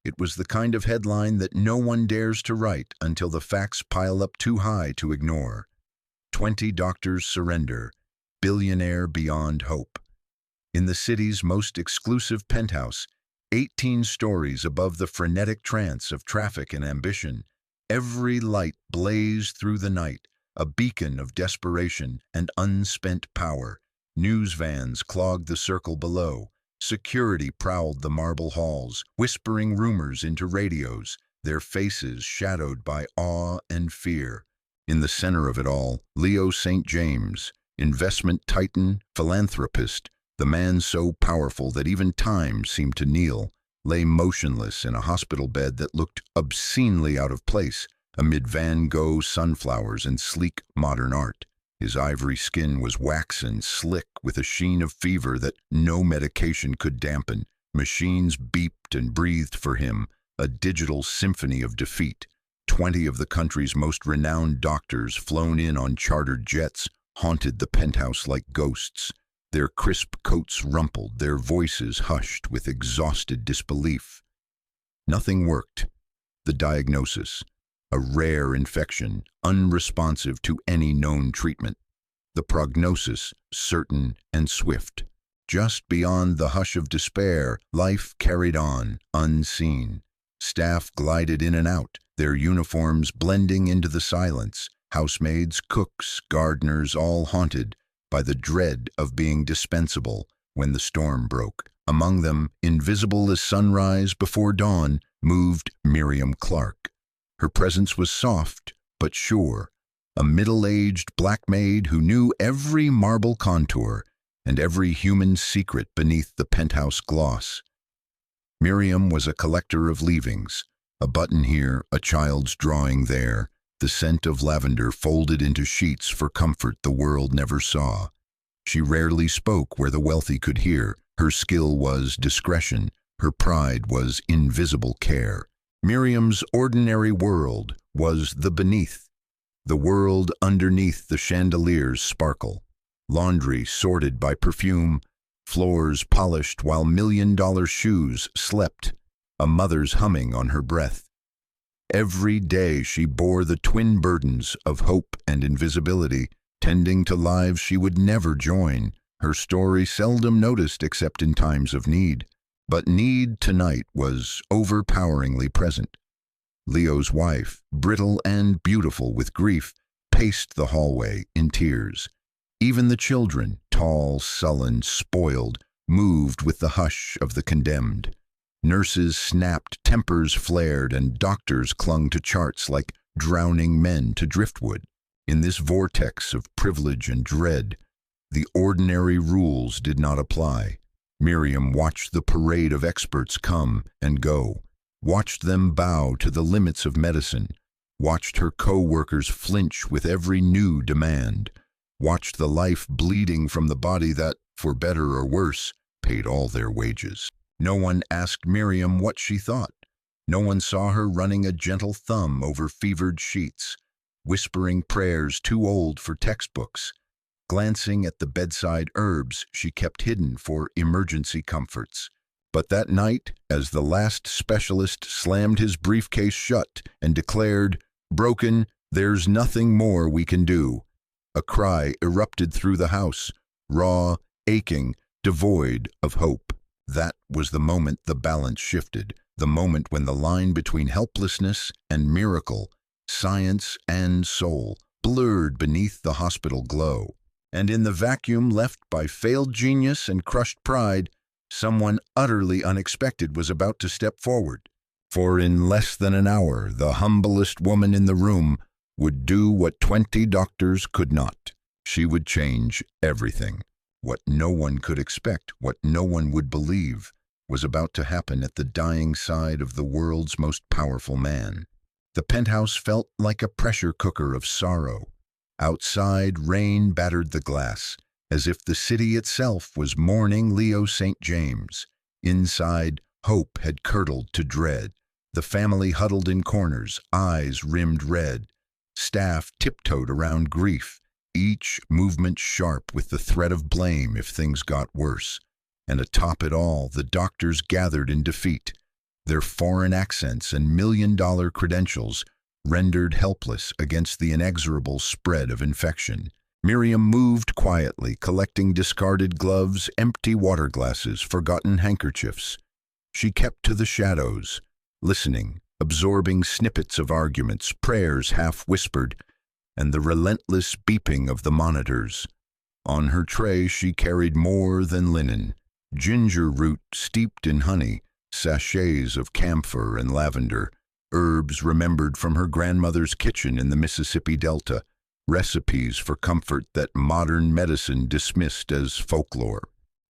It was the kind of headline that no one dares to write until the facts pile up too high to ignore. 20 doctors surrender, billionaire beyond hope. In the city's most exclusive penthouse, 18 stories above the frenetic trance of traffic and ambition, every light blazed through the night, a beacon of desperation and unspent power. News vans clogged the circle below. Security prowled the marble halls, whispering rumors into radios, their faces shadowed by awe and fear. In the center of it all, Leo St. James, investment titan, philanthropist, the man so powerful that even time seemed to kneel, lay motionless in a hospital bed that looked obscenely out of place amid Van Gogh sunflowers and sleek modern art. His ivory skin was waxen, slick, with a sheen of fever that no medication could dampen. Machines beeped and breathed for him, a digital symphony of defeat. 20 of the country's most renowned doctors, flown in on chartered jets, haunted the penthouse like ghosts. Their crisp coats rumpled, their voices hushed with exhausted disbelief. Nothing worked. The diagnosis: a rare infection, unresponsive to any known treatment. The prognosis, certain and swift. Just beyond the hush of despair, life carried on, unseen. Staff glided in and out, their uniforms blending into the silence. Housemaids, cooks, gardeners, all haunted by the dread of being dispensable when the storm broke. Among them, invisible as sunrise before dawn, moved Miriam Clark. Her presence was soft but sure, a middle-aged black maid who knew every marble contour and every human secret beneath the penthouse gloss. Miriam was a collector of leavings, a button here, a child's drawing there, the scent of lavender folded into sheets for comfort the world never saw. She rarely spoke where the wealthy could hear. Her skill was discretion, her pride was invisible care. Miriam's ordinary world was the beneath, the world underneath the chandelier's sparkle. Laundry sorted by perfume, floors polished while million-dollar shoes slept, a mother's humming on her breath. Every day she bore the twin burdens of hope and invisibility, tending to lives she would never join, her story seldom noticed except in times of need. But need tonight was overpoweringly present. Leo's wife, brittle and beautiful with grief, paced the hallway in tears. Even the children, tall, sullen, spoiled, moved with the hush of the condemned. Nurses snapped, tempers flared, and doctors clung to charts like drowning men to driftwood. In this vortex of privilege and dread, the ordinary rules did not apply. Miriam watched the parade of experts come and go, watched them bow to the limits of medicine, watched her co-workers flinch with every new demand, watched the life bleeding from the body that, for better or worse, paid all their wages. No one asked Miriam what she thought. No one saw her running a gentle thumb over fevered sheets, whispering prayers too old for textbooks, glancing at the bedside herbs she kept hidden for emergency comforts. But that night, as the last specialist slammed his briefcase shut and declared, "Broken, there's nothing more we can do," a cry erupted through the house, raw, aching, devoid of hope. That was the moment the balance shifted, the moment when the line between helplessness and miracle, science and soul, blurred beneath the hospital glow. And in the vacuum left by failed genius and crushed pride, someone utterly unexpected was about to step forward. For in less than an hour, the humblest woman in the room would do what 20 doctors could not. She would change everything. What no one could expect, what no one would believe, was about to happen at the dying side of the world's most powerful man. The penthouse felt like a pressure cooker of sorrow. Outside, rain battered the glass, as if the city itself was mourning Leo St. James. Inside, hope had curdled to dread. The family huddled in corners, eyes rimmed red. Staff tiptoed around grief, each movement sharp with the threat of blame if things got worse. And atop it all, the doctors gathered in defeat, their foreign accents and million-dollar credentials rendered helpless against the inexorable spread of infection. Miriam moved quietly, collecting discarded gloves, empty water glasses, forgotten handkerchiefs. She kept to the shadows, listening, absorbing snippets of arguments, prayers half-whispered, and the relentless beeping of the monitors. On her tray she carried more than linen: ginger root steeped in honey, sachets of camphor and lavender, herbs remembered from her grandmother's kitchen in the Mississippi Delta, recipes for comfort that modern medicine dismissed as folklore.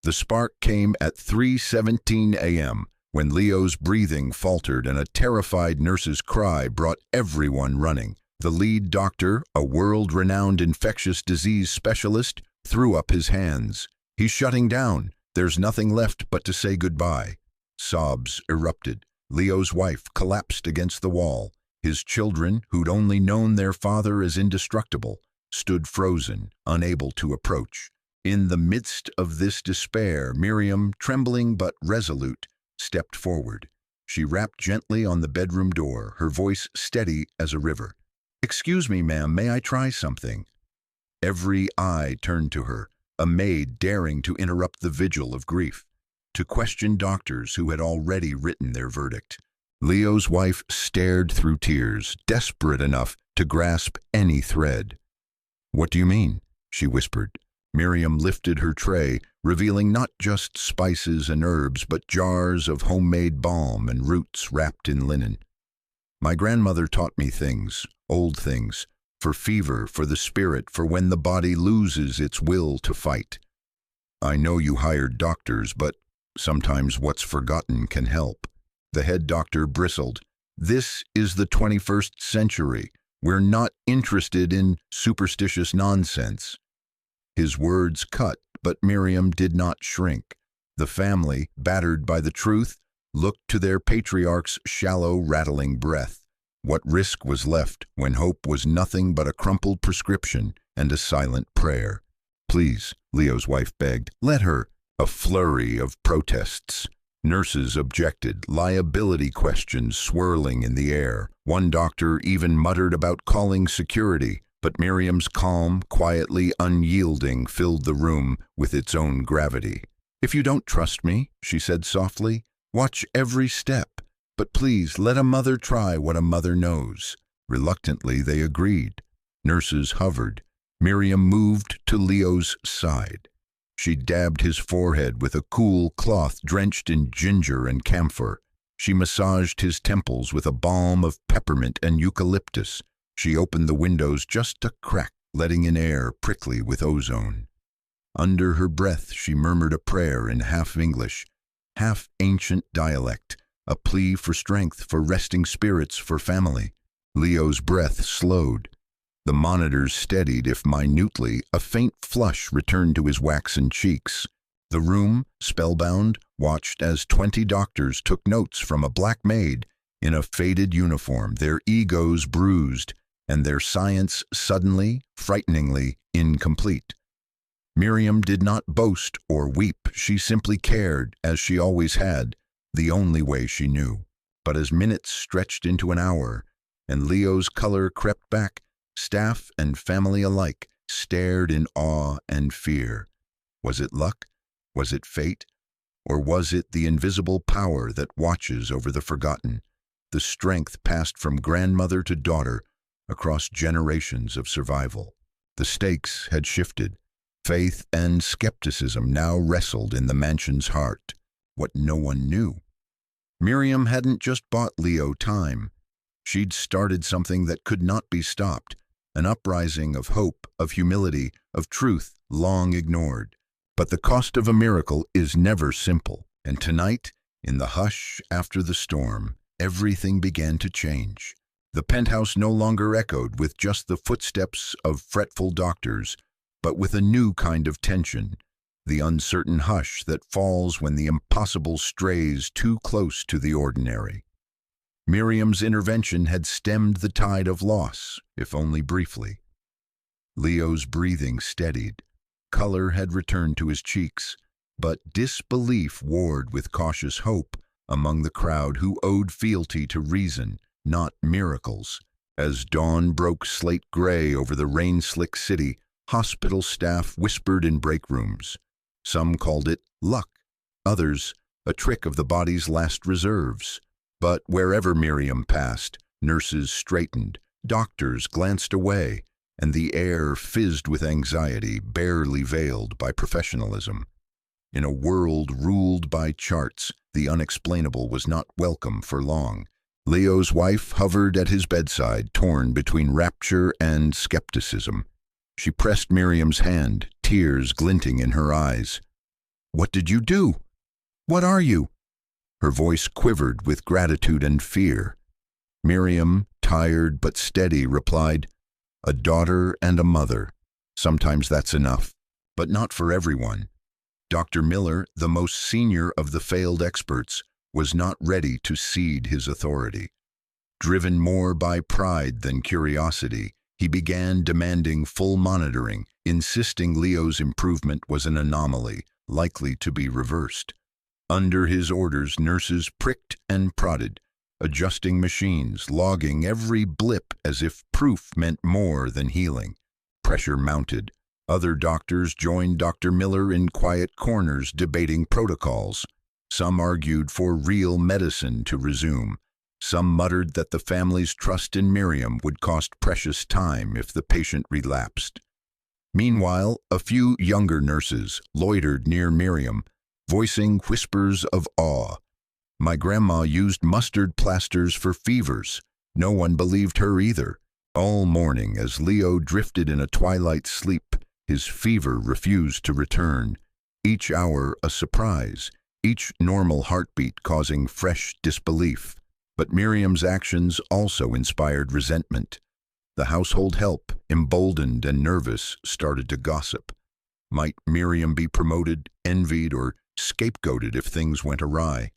The spark came at 3:17 a.m., when Leo's breathing faltered and a terrified nurse's cry brought everyone running. The lead doctor, a world-renowned infectious disease specialist, threw up his hands. "He's shutting down. There's nothing left but to say goodbye." Sobs erupted. Leo's wife collapsed against the wall. His children, who'd only known their father as indestructible, stood frozen, unable to approach. In the midst of this despair, Miriam, trembling but resolute, stepped forward. She rapped gently on the bedroom door, her voice steady as a river. "Excuse me, ma'am, may I try something?" Every eye turned to her, a maid daring to interrupt the vigil of grief, to question doctors who had already written their verdict. Leo's wife stared through tears, desperate enough to grasp any thread. "What do you mean?" she whispered. Miriam lifted her tray, revealing not just spices and herbs, but jars of homemade balm and roots wrapped in linen. "My grandmother taught me things, old things, for fever, for the spirit, for when the body loses its will to fight. I know you hired doctors, but sometimes what's forgotten can help." The head doctor bristled. "This is the 21st century. We're not interested in superstitious nonsense." His words cut, but Miriam did not shrink. The family, battered by the truth, looked to their patriarch's shallow, rattling breath. What risk was left when hope was nothing but a crumpled prescription and a silent prayer? "Please," Leo's wife begged, "let her." A flurry of protests. Nurses objected, liability questions swirling in the air. One doctor even muttered about calling security, but Miriam's calm, quietly unyielding, filled the room with its own gravity. "If you don't trust me," she said softly, "watch every step. But please, let a mother try what a mother knows." Reluctantly, they agreed. Nurses hovered. Miriam moved to Leo's side. She dabbed his forehead with a cool cloth drenched in ginger and camphor. She massaged his temples with a balm of peppermint and eucalyptus. She opened the windows just a crack, letting in air prickly with ozone. Under her breath, she murmured a prayer in half English, half ancient dialect, a plea for strength, for resting spirits, for family. Leo's breath slowed. The monitors steadied, if minutely. A faint flush returned to his waxen cheeks. The room, spellbound, watched as 20 doctors took notes from a black maid in a faded uniform, their egos bruised, and their science suddenly, frighteningly incomplete. Miriam did not boast or weep. She simply cared, as she always had, the only way she knew. But as minutes stretched into an hour, and Leo's color crept back, staff and family alike stared in awe and fear. Was it luck? Was it fate? Or was it the invisible power that watches over the forgotten? The strength passed from grandmother to daughter across generations of survival. The stakes had shifted. Faith and skepticism now wrestled in the mansion's heart. What no one knew. Miriam hadn't just bought Leo time. She'd started something that could not be stopped, an uprising of hope, of humility, of truth long ignored. But the cost of a miracle is never simple, and tonight, in the hush after the storm, everything began to change. The penthouse no longer echoed with just the footsteps of fretful doctors, but with a new kind of tension, the uncertain hush that falls when the impossible strays too close to the ordinary. Miriam's intervention had stemmed the tide of loss, if only briefly. Leo's breathing steadied. Color had returned to his cheeks, but disbelief warred with cautious hope, among the crowd who owed fealty to reason, not miracles. As dawn broke slate gray over the rain-slick city, hospital staff whispered in break rooms. Some called it luck, others a trick of the body's last reserves. But wherever Miriam passed, nurses straightened, doctors glanced away, and the air fizzed with anxiety barely veiled by professionalism. In a world ruled by charts, the unexplainable was not welcome for long. Leo's wife hovered at his bedside, torn between rapture and skepticism. She pressed Miriam's hand, tears glinting in her eyes. "What did you do? What are you?" Her voice quivered with gratitude and fear. Miriam, tired but steady, replied, "A daughter and a mother. Sometimes that's enough, but not for everyone." Dr. Miller, the most senior of the failed experts, was not ready to cede his authority. Driven more by pride than curiosity, he began demanding full monitoring, insisting Leo's improvement was an anomaly, likely to be reversed. Under his orders, nurses pricked and prodded, adjusting machines, logging every blip as if proof meant more than healing. Pressure mounted. Other doctors joined Dr. Miller in quiet corners debating protocols. Some argued for real medicine to resume. Some muttered that the family's trust in Miriam would cost precious time if the patient relapsed. Meanwhile, a few younger nurses loitered near Miriam, voicing whispers of awe. "My grandma used mustard plasters for fevers. No one believed her either." All morning, as Leo drifted in a twilight sleep, his fever refused to return. Each hour a surprise, each normal heartbeat causing fresh disbelief. But Miriam's actions also inspired resentment. The household help, emboldened and nervous, started to gossip. Might Miriam be promoted, envied, or scapegoated if things went awry?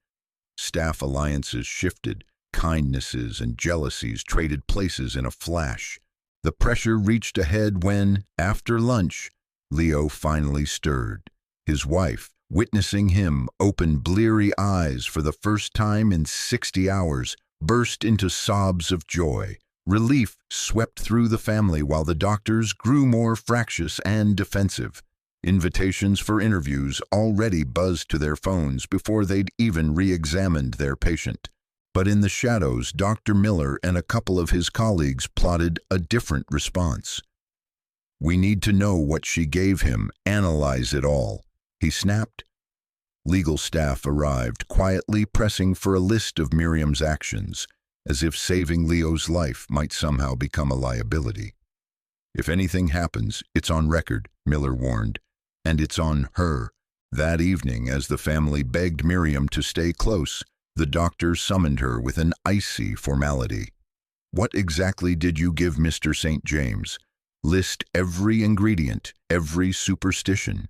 Staff alliances shifted, kindnesses and jealousies traded places in a flash. The pressure reached a head when, after lunch, Leo finally stirred. His wife, witnessing him open bleary eyes for the first time in 60 hours, burst into sobs of joy. Relief swept through the family while the doctors grew more fractious and defensive. Invitations for interviews already buzzed to their phones before they'd even re-examined their patient. But in the shadows, Dr. Miller and a couple of his colleagues plotted a different response. "We need to know what she gave him, analyze it all," he snapped. Legal staff arrived, quietly pressing for a list of Miriam's actions, as if saving Leo's life might somehow become a liability. "If anything happens, it's on record," Miller warned, "and it's on her." That evening, as the family begged Miriam to stay close, the doctor summoned her with an icy formality. "What exactly did you give Mr. St. James? List every ingredient, every superstition."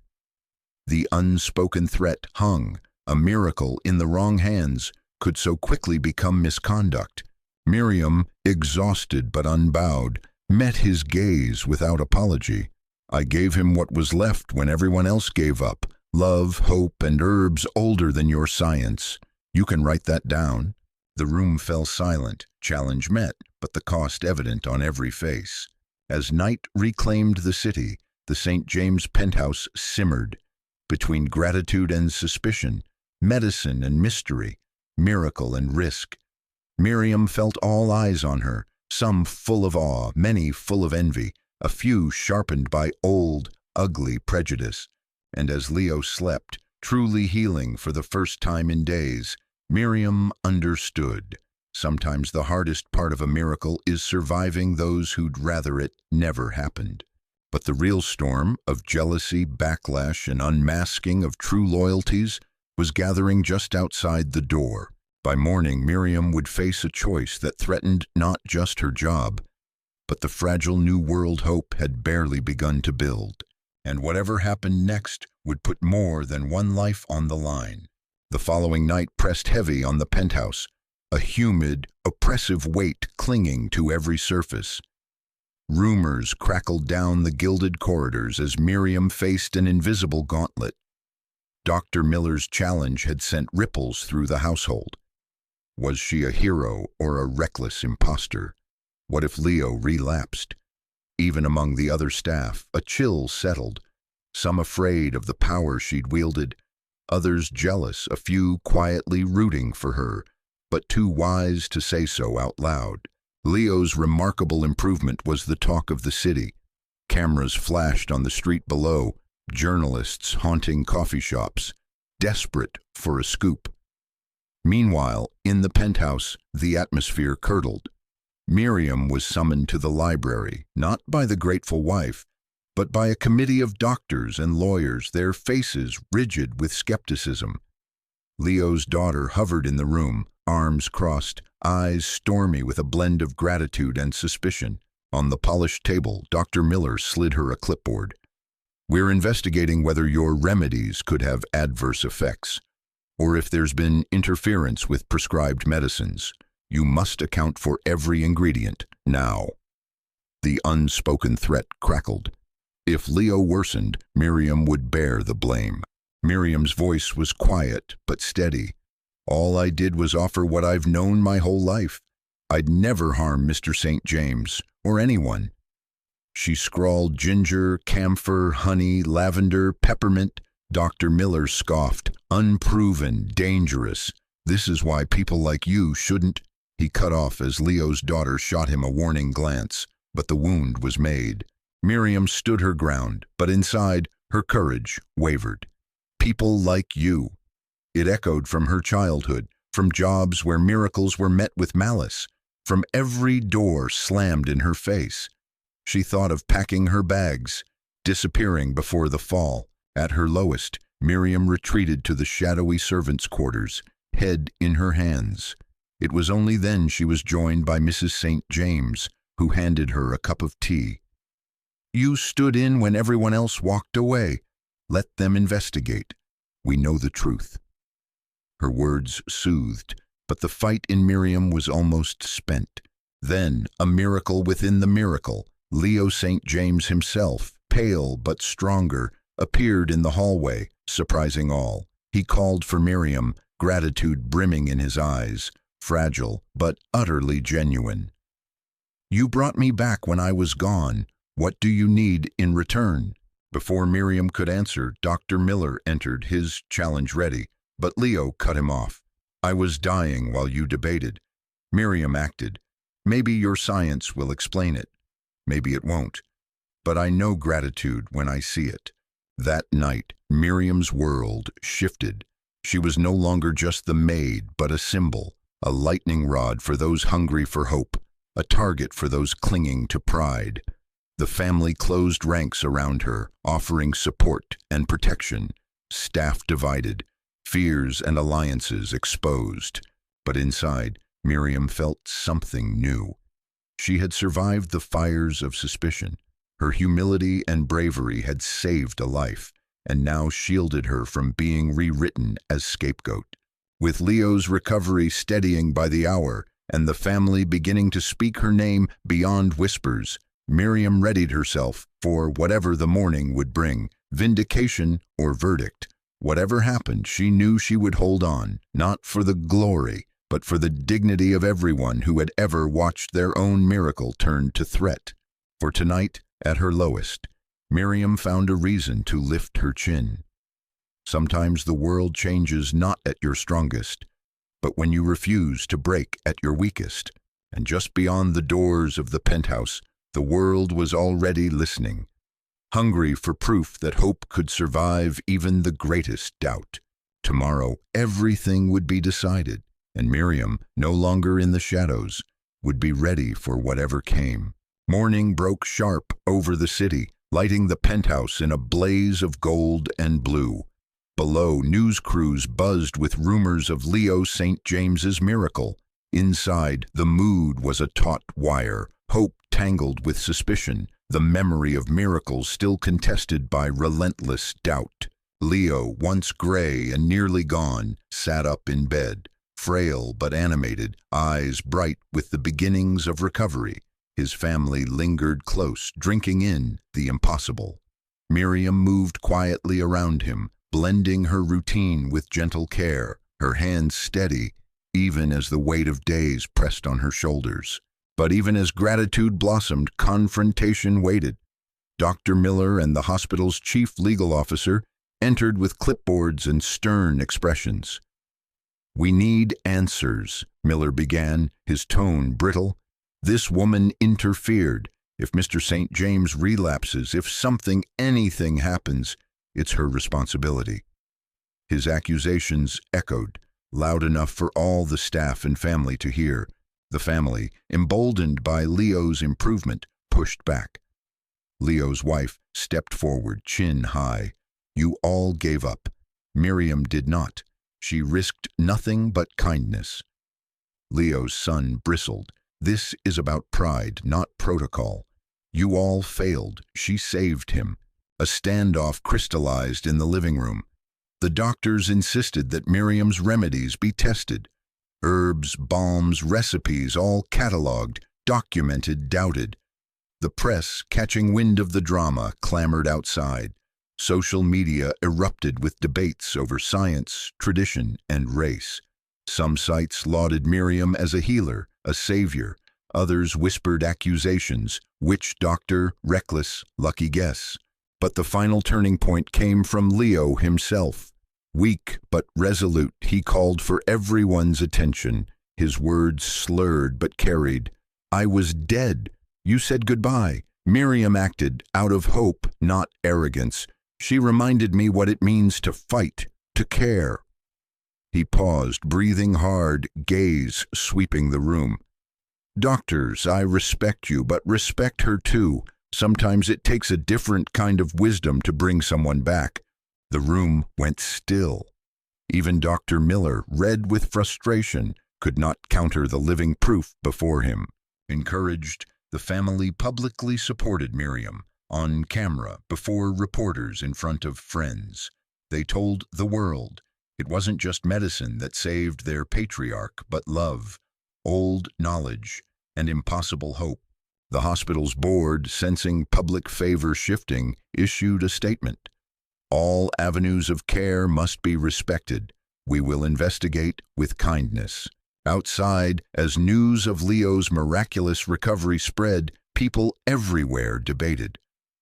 The unspoken threat hung. A miracle in the wrong hands could so quickly become misconduct. Miriam, exhausted but unbowed, met his gaze without apology. "I gave him what was left when everyone else gave up. Love, hope, and herbs older than your science. You can write that down." The room fell silent, challenge met, but the cost evident on every face. As night reclaimed the city, the St. James penthouse simmered. Between gratitude and suspicion, medicine and mystery, miracle and risk, Miriam felt all eyes on her, some full of awe, many full of envy, a few sharpened by old, ugly prejudice. And as Leo slept, truly healing for the first time in days, Miriam understood. Sometimes the hardest part of a miracle is surviving those who'd rather it never happened. But the real storm of jealousy, backlash, and unmasking of true loyalties was gathering just outside the door. By morning, Miriam would face a choice that threatened not just her job, but the fragile new world hope had barely begun to build. And whatever happened next would put more than one life on the line. The following night pressed heavy on the penthouse, a humid, oppressive weight clinging to every surface. Rumors crackled down the gilded corridors as Miriam faced an invisible gauntlet. Dr. Miller's challenge had sent ripples through the household. Was she a hero or a reckless imposter? What if Leo relapsed? Even among the other staff, a chill settled, some afraid of the power she'd wielded, others jealous, a few quietly rooting for her, but too wise to say so out loud. Leo's remarkable improvement was the talk of the city. Cameras flashed on the street below, journalists haunting coffee shops, desperate for a scoop. Meanwhile, in the penthouse, the atmosphere curdled. Miriam was summoned to the library, not by the grateful wife, but by a committee of doctors and lawyers, their faces rigid with skepticism. Leo's daughter hovered in the room, arms crossed, eyes stormy with a blend of gratitude and suspicion. On the polished table, Dr. Miller slid her a clipboard. "We're investigating whether your remedies could have adverse effects, or if there's been interference with prescribed medicines. You must account for every ingredient, now." The unspoken threat crackled. If Leo worsened, Miriam would bear the blame. Miriam's voice was quiet but steady. "All I did was offer what I've known my whole life. I'd never harm Mr. St. James, or anyone." She scrawled ginger, camphor, honey, lavender, peppermint. Dr. Miller scoffed. "Unproven, dangerous. This is why people like you shouldn't—" He cut off as Leo's daughter shot him a warning glance, but the wound was made. Miriam stood her ground, but inside, her courage wavered. "People like you." It echoed from her childhood, from jobs where miracles were met with malice, from every door slammed in her face. She thought of packing her bags, disappearing before the fall. At her lowest, Miriam retreated to the shadowy servants' quarters, head in her hands. It was only then she was joined by Mrs. St. James, who handed her a cup of tea. "You stood in when everyone else walked away. Let them investigate. We know the truth." Her words soothed, but the fight in Miriam was almost spent. Then, a miracle within the miracle, Leo St. James himself, pale but stronger, appeared in the hallway, surprising all. He called for Miriam, gratitude brimming in his eyes, fragile but utterly genuine. "You brought me back when I was gone. What do you need in return?" Before Miriam could answer, Dr. Miller entered, his challenge ready, but Leo cut him off. "I was dying while you debated." Miriam acted. "Maybe your science will explain it. Maybe it won't. But I know gratitude when I see it." That night, Miriam's world shifted. She was no longer just the maid, but a symbol, a lightning rod for those hungry for hope, a target for those clinging to pride. The family closed ranks around her, offering support and protection. Staff divided, fears and alliances exposed. But inside, Miriam felt something new. She had survived the fires of suspicion. Her humility and bravery had saved a life, and now shielded her from being rewritten as scapegoat. With Leo's recovery steadying by the hour, and the family beginning to speak her name beyond whispers, Miriam readied herself for whatever the morning would bring, vindication or verdict. Whatever happened, she knew she would hold on, not for the glory, but for the dignity of everyone who had ever watched their own miracle turn to threat. For tonight, at her lowest, Miriam found a reason to lift her chin. Sometimes the world changes not at your strongest, but when you refuse to break at your weakest. And just beyond the doors of the penthouse, the world was already listening, hungry for proof that hope could survive even the greatest doubt. Tomorrow, everything would be decided, and Miriam, no longer in the shadows, would be ready for whatever came. Morning broke sharp over the city, lighting the penthouse in a blaze of gold and blue. Below, news crews buzzed with rumors of Leo St. James's miracle. Inside, the mood was a taut wire, hope tangled with suspicion, the memory of miracles still contested by relentless doubt. Leo, once gray and nearly gone, sat up in bed, frail but animated, eyes bright with the beginnings of recovery. His family lingered close, drinking in the impossible. Miriam moved quietly around him, blending her routine with gentle care, her hands steady, even as the weight of days pressed on her shoulders. But even as gratitude blossomed, confrontation waited. Dr. Miller and the hospital's chief legal officer entered with clipboards and stern expressions. "We need answers," Miller began, his tone brittle. "This woman interfered. If Mr. St. James relapses, if anything happens, it's her responsibility." His accusations echoed, loud enough for all the staff and family to hear. The family, emboldened by Leo's improvement, pushed back. Leo's wife stepped forward, chin high. "You all gave up. Miriam did not. She risked nothing but kindness." Leo's son bristled. "This is about pride, not protocol. You all failed. She saved him." A standoff crystallized in the living room. The doctors insisted that Miriam's remedies be tested. Herbs, balms, recipes, all catalogued, documented, doubted. The press, catching wind of the drama, clamored outside. Social media erupted with debates over science, tradition, and race. Some sites lauded Miriam as a healer, a savior. Others whispered accusations: witch doctor, reckless, lucky guess. But the final turning point came from Leo himself. Weak but resolute, he called for everyone's attention. His words slurred but carried. "I was dead. You said goodbye." Miriam acted out of hope, not arrogance. "She reminded me what it means to fight, to care." He paused, breathing hard, gaze sweeping the room. "Doctors, I respect you, but respect her too. Sometimes it takes a different kind of wisdom to bring someone back." The room went still. Even Dr. Miller, red with frustration, could not counter the living proof before him. Encouraged, the family publicly supported Miriam, on camera, before reporters, in front of friends. They told the world it wasn't just medicine that saved their patriarch, but love, old knowledge, and impossible hope. The hospital's board, sensing public favor shifting, issued a statement. "All avenues of care must be respected. We will investigate with kindness." Outside, as news of Leo's miraculous recovery spread, people everywhere debated.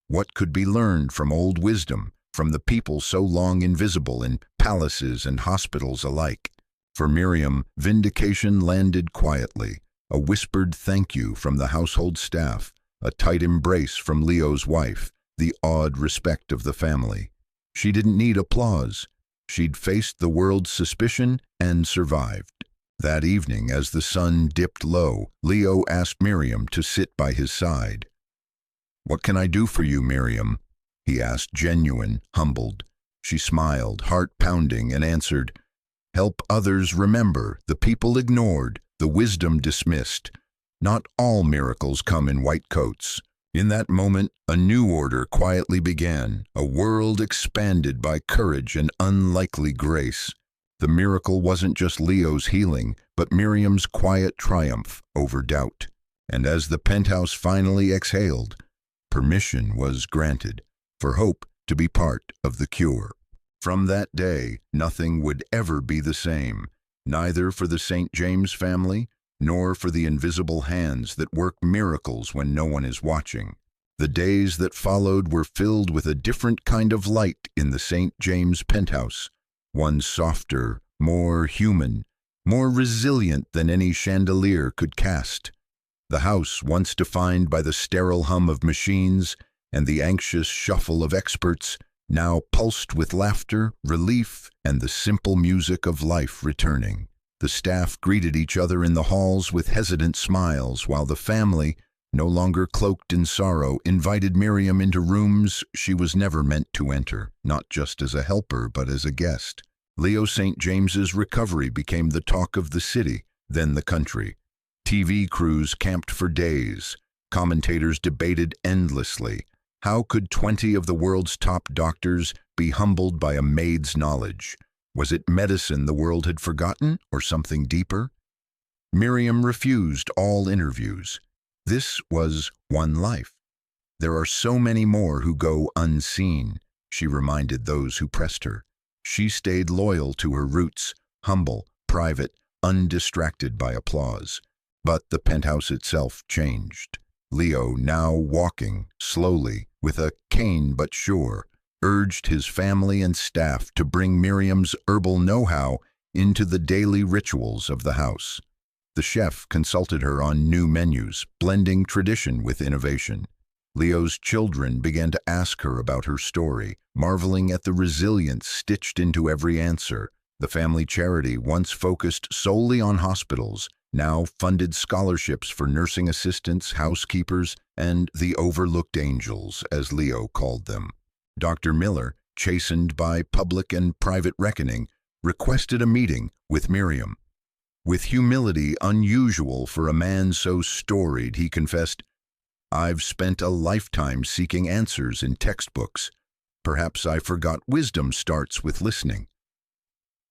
What could be learned from old wisdom, from the people so long invisible in palaces and hospitals alike? For Miriam, vindication landed quietly. A whispered thank you from the household staff, a tight embrace from Leo's wife, the awed respect of the family. She didn't need applause. She'd faced the world's suspicion and survived. That evening, as the sun dipped low, Leo asked Miriam to sit by his side. "What can I do for you, Miriam?" he asked, genuine, humbled. She smiled, heart pounding, and answered, "Help others remember, the people ignored, the wisdom dismissed. Not all miracles come in white coats." In that moment, a new order quietly began, a world expanded by courage and unlikely grace. The miracle wasn't just Leo's healing, but Miriam's quiet triumph over doubt. And as the penthouse finally exhaled, permission was granted for hope to be part of the cure. From that day, nothing would ever be the same, neither for the St. James family, nor for the invisible hands that work miracles when no one is watching. The days that followed were filled with a different kind of light in the St. James penthouse, one softer, more human, more resilient than any chandelier could cast. The house, once defined by the sterile hum of machines and the anxious shuffle of experts, now pulsed with laughter, relief, and the simple music of life returning. The staff greeted each other in the halls with hesitant smiles, while the family, no longer cloaked in sorrow, invited Miriam into rooms she was never meant to enter, not just as a helper, but as a guest. Leo St. James's recovery became the talk of the city, then the country. TV crews camped for days. Commentators debated endlessly. How could 20 of the world's top doctors be humbled by a maid's knowledge? Was it medicine the world had forgotten, or something deeper? Miriam refused all interviews. This was one life. There are so many more who go unseen, she reminded those who pressed her. She stayed loyal to her roots, humble, private, undistracted by applause. But the penthouse itself changed. Leo, now walking, slowly, with a cane but sure, urged his family and staff to bring Miriam's herbal know-how into the daily rituals of the house. The chef consulted her on new menus, blending tradition with innovation. Leo's children began to ask her about her story, marveling at the resilience stitched into every answer. The family charity, once focused solely on hospitals, now funded scholarships for nursing assistants, housekeepers, and the overlooked angels, as Leo called them. Dr. Miller, chastened by public and private reckoning, requested a meeting with Miriam. With humility unusual for a man so storied, he confessed, "I've spent a lifetime seeking answers in textbooks. Perhaps I forgot wisdom starts with listening."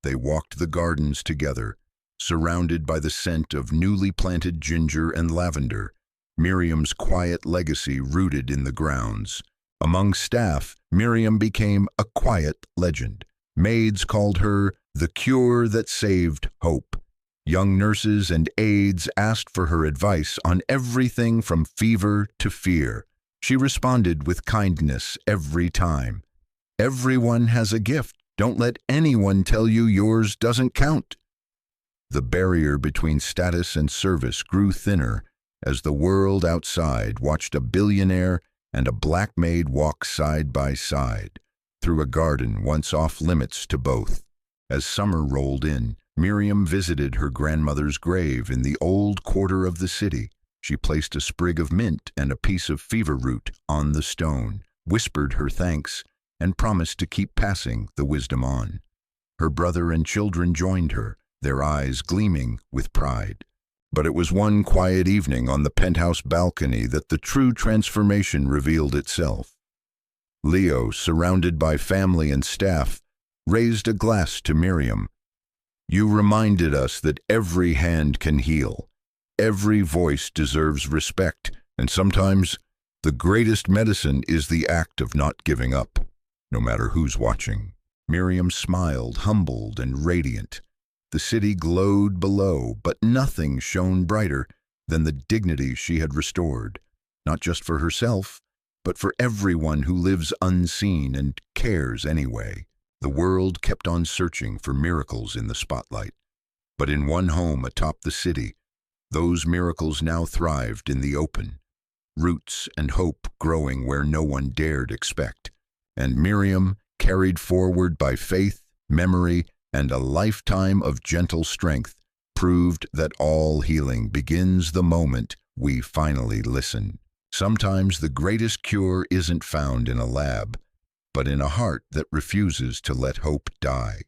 They walked the gardens together, surrounded by the scent of newly planted ginger and lavender, Miriam's quiet legacy rooted in the grounds. Among staff, Miriam became a quiet legend. Maids called her the cure that saved hope. Young nurses and aides asked for her advice on everything from fever to fear. She responded with kindness every time. "Everyone has a gift. Don't let anyone tell you yours doesn't count." The barrier between status and service grew thinner as the world outside watched a billionaire and a black maid walk side by side through a garden once off limits to both. As summer rolled in, Miriam visited her grandmother's grave in the old quarter of the city. She placed a sprig of mint and a piece of fever root on the stone, whispered her thanks, and promised to keep passing the wisdom on. Her brother and children joined her, their eyes gleaming with pride. But it was one quiet evening on the penthouse balcony that the true transformation revealed itself. Leo, surrounded by family and staff, raised a glass to Miriam. "You reminded us that every hand can heal. Every voice deserves respect, and sometimes the greatest medicine is the act of not giving up, no matter who's watching." Miriam smiled, humbled and radiant. The city glowed below, but nothing shone brighter than the dignity she had restored, not just for herself, but for everyone who lives unseen and cares anyway. The world kept on searching for miracles in the spotlight, but in one home atop the city, those miracles now thrived in the open, roots and hope growing where no one dared expect. And Miriam, carried forward by faith, memory, and a lifetime of gentle strength, proved that all healing begins the moment we finally listen. Sometimes the greatest cure isn't found in a lab, but in a heart that refuses to let hope die.